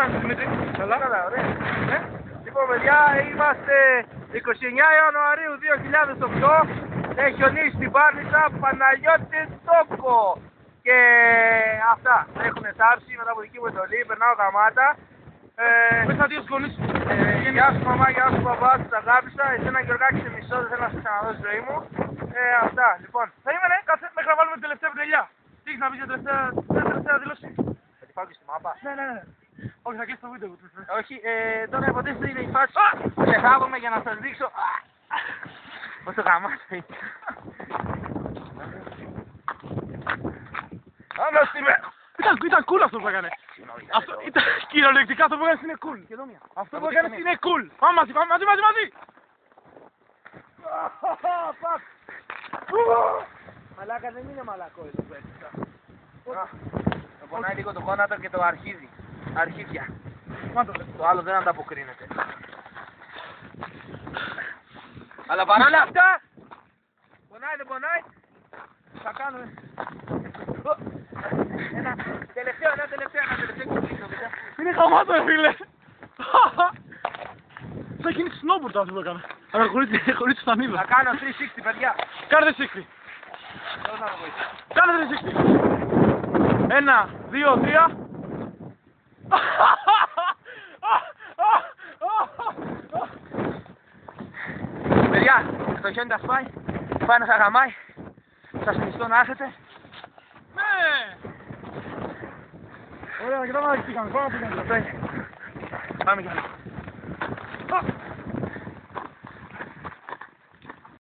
αισθάνεσαι, Δημήτρη? Καλά, ωραία. Λοιπόν, παιδιά, είμαστε 29 Ιανουαρίου 2008. Έχει χιονίσει στην Πάρνηθα, Παναγιώτη Τόκο. Και αυτά. Έχουν σάρψει μετά από δική μου εντολή, περνάω γαμάτα. Πες τα δύο φωνής. Γεια σου μαμά, γεια σου παπά, τους αγάπησα. Εσένα Γιωργάκη σε μισό, δεν θέλω να σε ξαναδώ στη ζωή μου. Αυτά, λοιπόν. Περίμενε, κάτσε μέχρι να βάλουμε την τελευταία πινελιά. Τι έχεις να πεις για την τελευταία δήλωση? Θα την πάω και στη μάπα. Ναι. Όχι, θα κλείσει το βίντεο. Όχι, τώρα υποτίθεται είναι η φάση. Ξεχάβομαι για να σας δείξω. Πόσο γαμάτο είναι. Αναστημέ. Ήταν cool αυτό που έκανε. Αυτό ήταν κυριολεκτικά αυτό που έκανες είναι cool. Αυτό που έκανες είναι cool. Πάμε μαζί. Μαλάκα δεν είναι μαλακό εδώ που έτσι. Το πονάει λίγο το γόνατο και το αρχίζει. Αρχίδια. Το άλλο δεν ανταποκρίνεται. Αλλά παρόλα αυτά, πονάει δεν πονάει, θα κάνουμε ένα τελευταίο κουμπί. Είναι χαμάτο ρε φίλε. Σαν κίνηση snowboard αυτό που έκανα. Αλλά χωρίς τη στανίδα. Θα κάνω 360 παιδιά. Κάνε 360. Πώς να το βοηθήσω. Κάνε 360. 1, 2, 3. Παιδιά, το χιόνι τα σπάει, πάει να χαγαμάει, σας συνιστώ να έρθετε. Ναι! Ωραία, κοιτάμε να τι κάνουμε, πάμε να πήγαμε. Πάμε κι άλλο.